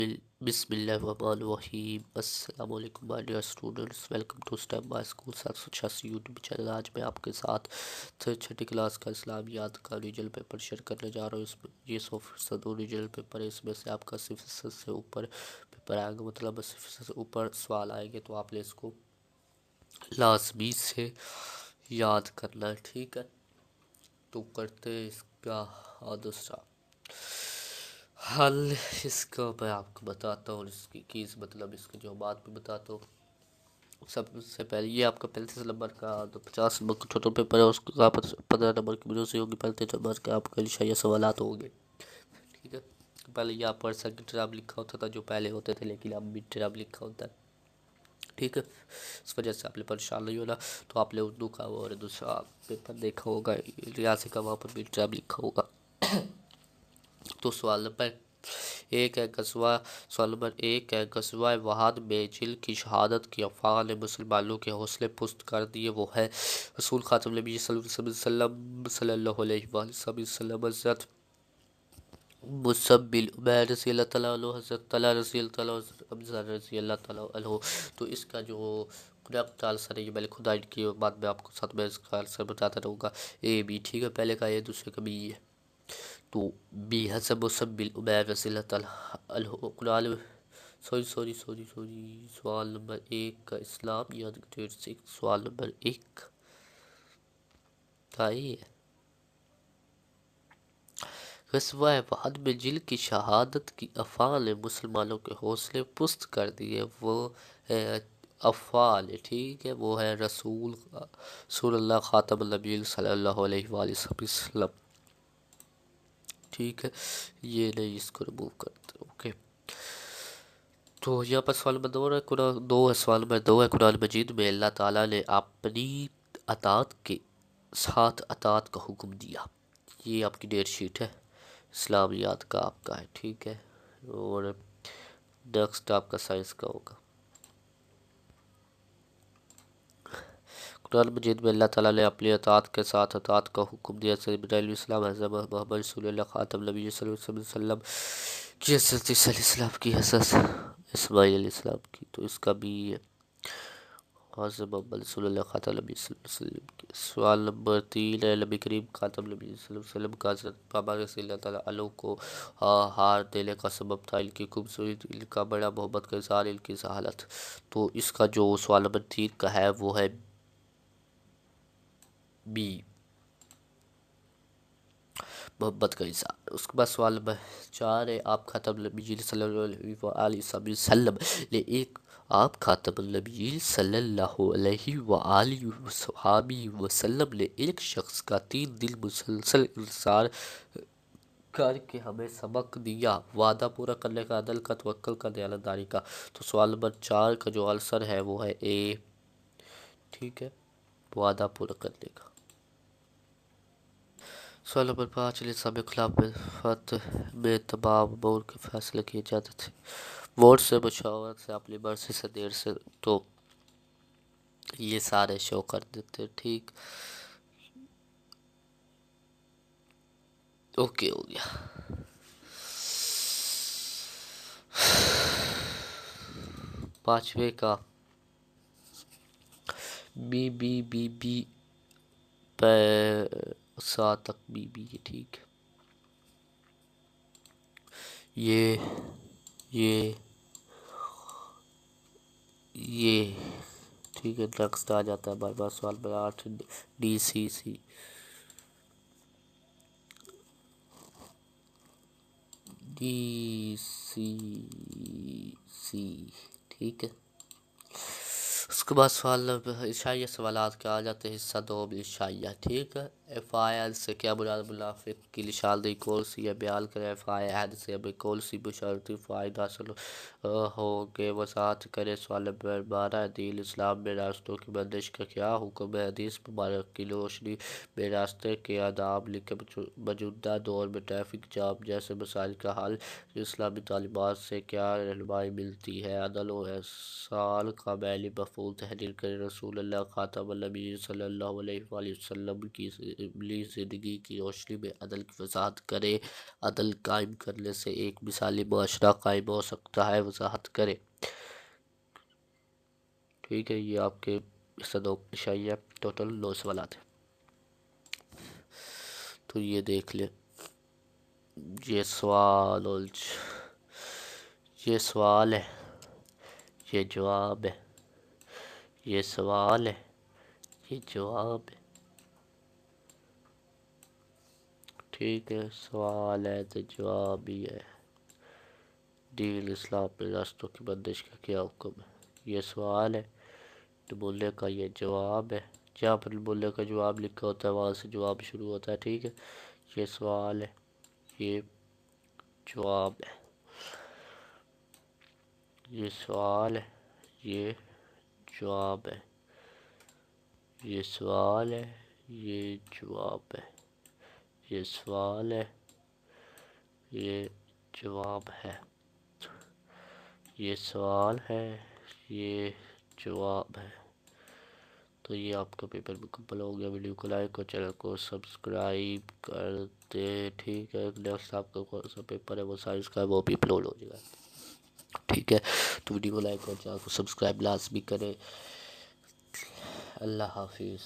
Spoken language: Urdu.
بسم اللہ الرحمن الرحیم۔ السلام علیکم my dear students, welcome to step by school 786 YouTube channel. آج میں آپ کے ساتھ چھٹی کلاس کا اسلامیات کا ریجنل پیپر شیئر کرنے جا رہا ہوں۔ اس میں یہ 100% ریجنل پیپر ہے، اس میں سے آپ کا 0% سے اوپر پیپر آئے گا، مطلب 0% سے اوپر سوال آئیں گے، تو آپ نے اس کو لازمی سے یاد کرنا ہے، ٹھیک ہے؟ تو کرتے ہیں اس کا دوسرا حل۔ اس کا میں آپ کو بتاتا ہوں، اس کی کیز مطلب اس کے جو بات بھی بتاتا ہوں۔ سب سے پہلے یہ آپ کا 35 نمبر کا 50 نمبر کا ٹوٹل پیپر ہے، اس کا 15 نمبر کی وجہ سے ہوگی، 35 نمبر کا آپ کا انشاءاللہ سوالات ہوں گے، ٹھیک ہے؟ پہلے یہاں پر سیکنڈ ٹرم لکھا ہوتا تھا جو پہلے ہوتے تھے، لیکن اب مڈ ٹرم لکھا ہوتا ہے، ٹھیک ہے؟ اس وجہ سے آپ نے پریشان نہیں ہونا۔ تو آپ نے اردو کا اور دوسرا پیپر دیکھا ہوگا، ریاضی کا، وہاں پر مڈ ٹرم لکھا ہوگا۔ تو سوال نمبر ایک ہے غزوہ وحد میں جن کی شہادت کی افواہ نے مسلمانوں کے حوصلے پست کر دیے وہ ہے رسول خاتم نبی صلی اللہ علیہ وسلم، حضرت مصعب بن عمیر رضی اللہ تعالیٰ عنہ، حضرت طلحہ رضی اللہ تعالیٰ عنہ، حضرت حمزہ رضی اللہ تعالیٰ عنہ۔ تو اس کا جو کنیکٹ آنسر ہے، یہ میں نے خدا ان کی بات میں آپ کو ساتھ میں اس کا آنسر بتاتا رہوں گا، اے بی، ٹھیک ہے؟ پہلے کا اے، دوسرے کا بی ہے۔ تو بی حضرت مصعب بن عمیر رضی اللہ تعالیٰ عنہ قرآن سوری سوال نمبر 1 کا اسلام یا گریڈ 6، سوال نمبر 1 کا یہ ہے غزوہ وحد میں جن کی شہادت کی افواہ نے مسلمانوں کے حوصلے پست کر دیے وہ ہے افعال، ٹھیک ہے؟ وہ ہے رسول اللہ خاتم النبیین صلی اللہ علیہ وآلہ وسلم، ٹھیک ہے؟ یہ نہیں، اس کو ریموو کرتے، اوکے؟ تو یہاں پر سوال نمبر 2 ہے قرآن مجید میں اللہ تعالیٰ نے اپنی اطاعت کے ساتھ اطاعت کا حکم دیا۔ یہ آپ کی ڈیٹ شیٹ ہے، اسلامیات کا آپ کا ہے، ٹھیک ہے؟ اور نیکسٹ آپ کا سائنس کا ہوگا۔ قرآن مجید میں اللہ تعالیٰ نے اپنی اطاعت کے ساتھ اطاعت کا حکم دیا۔ سیدنا علیہ السلام، حضرت محمد رسول اللہ خاتم نبی صلی اللہ علیہ وسلم کی حضرت عیسیٰ علیہ السلام کی، حضرت اسماعیل علیہ السلام کی، تو اس کا بھی ہے حضرت محمد رسول اللہ خاتم نبی صلی اللہ علیہ وسلم کی۔ سوال نمبر 3 ہے نبی کریم خاتم نبی صلی اللہ علیہ وسلم کا حضرت بابا رضی اللہ تعالیٰ عنہ کو ہار دینے کا سبب تھا ان کی خوبصورت، ان کا بڑا محبت کا اظہار، ان کی ذہانت۔ تو اس کا جو سوال نمبر 3 کا ہے وہ ہے بی، محبت کا اظہار۔ اس کے بعد سوال نمبر 4 ہے آپ خاتم النبیین صلی اللہ علیہ وآلہ وسلم نے آپ خاتم النبیین صلی اللہ علیہ وآلہ وسلم نے ایک شخص کا 3 دن مسلسل انتظار کر کے ہمیں سبق دیا، وعدہ پورا کرنے کا، عدل کا، توکل کا، دیانتداری کا۔ تو سوال نمبر 4 کا جو آنسر ہے وہ ہے اے، ٹھیک ہے؟ وعدہ پورا کرنے کا۔ سوال نمبر 5 نظام خلاف میں فتح میں تمام امور کے فیصلے کیے جاتے تھے، ووٹ سے، مشاورت سے، اپنی مرضی سے، دیر سے۔ تو یہ سارے شو کر دیتے، ٹھیک؟ اوکے، ہو گیا۔ پانچویں کا بی سات تک بی ہے، ٹھیک ہے؟ یہ ٹھیک ہے؟ نیکسٹ آ جاتا ہے بار بار سوال نمبر 8 ڈی سی، ٹھیک ہے؟ اس کے بعد سوال نمبر عشائیہ سوالات کے آ جاتے ہیں، حصہ 2 میں عشائیہ، ٹھیک ہے؟ FIL سے کیا مراد، منافق کی نشاندہی کون سی ہے، بیان کریں۔ FIN سے ہمیں کون سی بشرطی فوائد حاصل ہوں گے، وضاحت کریں۔ سوال نمبر 12 دین اسلام میں راستوں کی بندش کا کیا حکم ہے، حدیث مبارک کی روشنی میں راستے کے آداب لکھیں۔ موجودہ دور میں ٹریفک جام جیسے مسائل کا حل، اسلامی تعلیمات سے کیا رہنمائی ملتی ہے، عدل و احسان کا معنی مفہوم تحریر کریں۔ رسول اللہ خاتم النبیین صلی اللہ علیہ وآلہ وسلم کی عملی زندگی کی روشنی میں عدل کی وضاحت کریں۔ عدل قائم کرنے سے ایک مثالی معاشرہ قائم ہو سکتا ہے، وضاحت کریں۔ ٹھیک ہے، یہ آپ کے اس 9 اشاریہ ٹوٹل 9 سوالات ہیں، تو یہ دیکھ لیں۔ یہ سوال ہے، یہ جواب ہے، یہ سوال ہے، یہ جواب ہے۔ ٹھیک ہے، سوال ہے تو جواب ہی ہے۔ دین اسلام میں راستوں کی بندش کا کیا حکم ہے؟ یہ سوال ہے، نمونے کا یہ جواب ہے۔ جہاں پر نمونے کا جواب لکھا ہوتا ہے وہاں سے جواب شروع ہوتا ہے۔ ٹھیک ہے، یہ سوال ہے، یہ جواب ہے، یہ سوال ہے، یہ جواب ہے، یہ سوال ہے، یہ جواب ہے، یہ سوال ہے، یہ جواب ہے، یہ سوال ہے، یہ جواب ہے۔ تو یہ آپ کا پیپر مکمل ہو گیا۔ ویڈیو کو لائک اور چینل کو سبسکرائب کر دے۔ ٹھیک ہے، نیکسٹ آپ کا کون سا پیپر ہے وہ سائنس کا ہے، وہ بھی اپلوڈ ہو جائے گا۔ ٹھیک ہے، تو ویڈیو کو لائک اور چینل کو سبسکرائب لازمی کریں۔ اللہ حافظ۔